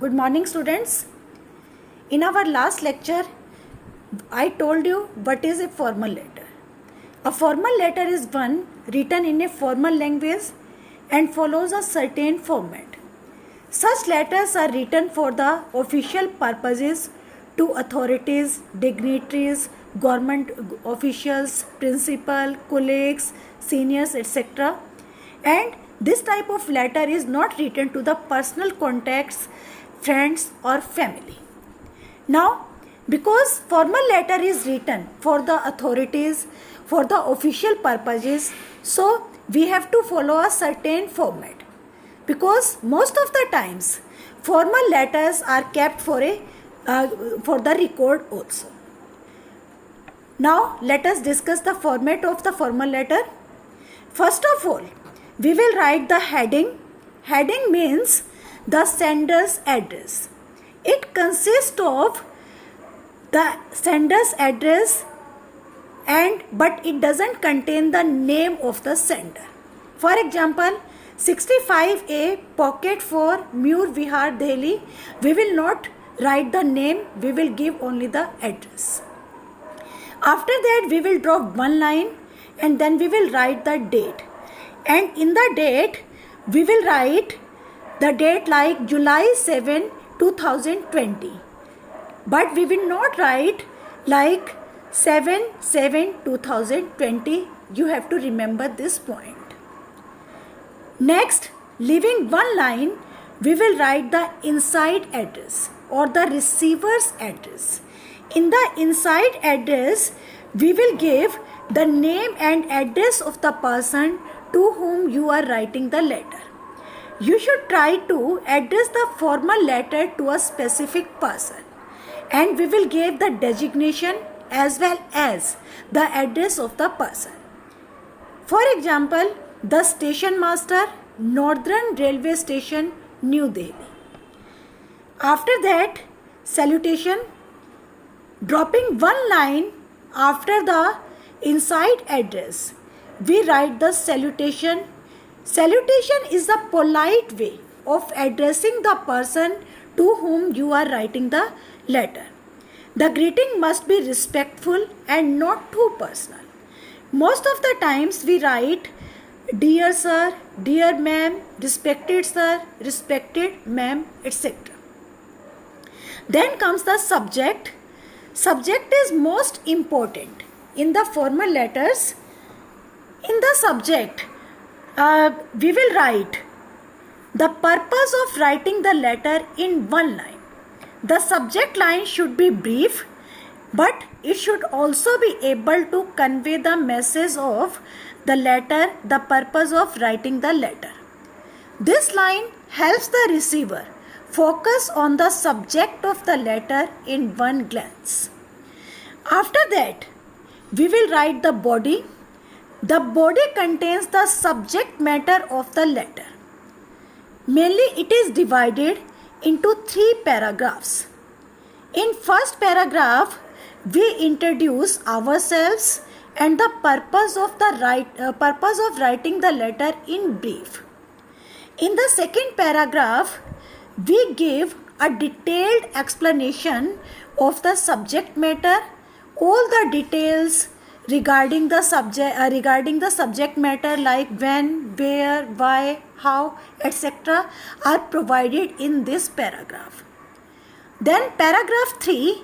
Good morning, students. In our last lecture, I told you what is a formal letter. A formal letter is one written in a formal language and follows a certain format. Such letters are written for the official purposes to authorities, dignitaries, government officials, principal, colleagues, seniors, etc. And this type of letter is not written to the personal contacts, friends or family. Now, because formal letter is written for the authorities, for the official purposes, so we have to follow a certain format. Because most of the times, formal letters are kept for the record also. Now, let us discuss the format of the formal letter. First of all, we will write the heading. Heading means the sender's address. It consists of the sender's address but it doesn't contain the name of the sender. For example, 65A pocket for Mur Vihar, Delhi. We will not write the name, we will give only the address. After that, we will draw one line and then we will write the date. And in the date, we will write the date like July 7, 2020. But we will not write like 7/7/2020. You have to remember this point. Next, leaving one line, we will write the inside address or the receiver's address. In the inside address, we will give the name and address of the person to whom you are writing the letter. You should try to address the formal letter to a specific person, and we will give the designation as well as the address of the person. For example, the station master, Northern Railway Station, New Delhi. After that, salutation, dropping one line after the inside address, we write the salutation. Salutation is the polite way of addressing the person to whom you are writing the letter. The greeting must be respectful and not too personal. Most of the times we write dear sir, dear ma'am, respected sir, respected ma'am, etc. Then comes the subject. Subject is most important in the formal letters. In the subject, we will write the purpose of writing the letter in one line. The subject line should be brief, but it should also be able to convey the message of the letter, the purpose of writing the letter. This line helps the receiver focus on the subject of the letter in one glance. After that, we will write the body. The body contains the subject matter of the letter. Mainly it is divided into 3 paragraphs. In first paragraph, we introduce ourselves and the purpose of writing the letter in brief. In the second paragraph, we give a detailed explanation of the subject matter. All the details regarding the subject matter like when, where, why, how, etc. are provided in this paragraph. Then paragraph 3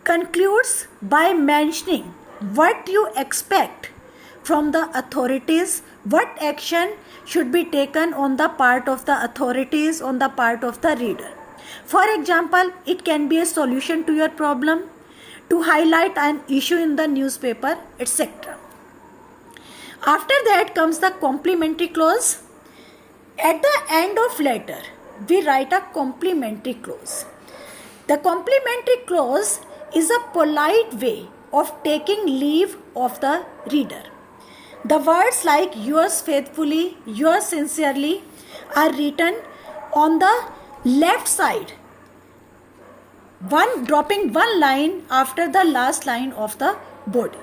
concludes by mentioning what you expect from the authorities, what action should be taken on the part of the authorities, on the part of the reader. For example, it can be a solution to your problem, to highlight an issue in the newspaper, etc. After that comes the complimentary clause. At the end of letter, we write a complimentary clause. The complimentary clause is a polite way of taking leave of the reader. The words like yours faithfully, yours sincerely are written on the left side, dropping one line after the last line of the body.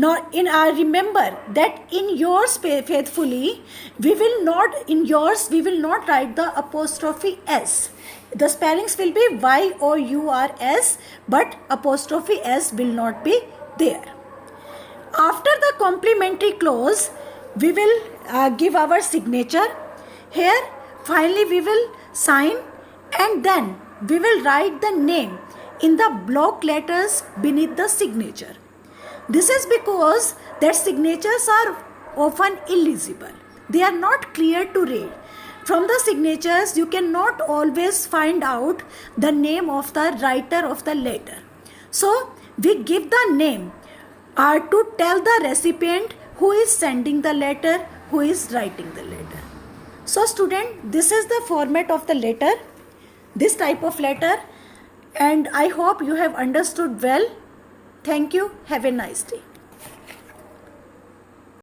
Not in our remember that in yours faithfully we will not write the apostrophe s. The spellings will be yours, but apostrophe s will not be there. After the complementary clause, we will give our signature. Here finally we will sign, and then we will write the name in the block letters beneath the signature. This is because that signatures are often illegible. They are not clear to read. From the signatures, you cannot always find out the name of the writer of the letter. So, we give the name to tell the recipient who is sending the letter, who is writing the letter. So, student, this is the format of the letter, this type of letter, and I hope you have understood well. Thank you. Have a nice day.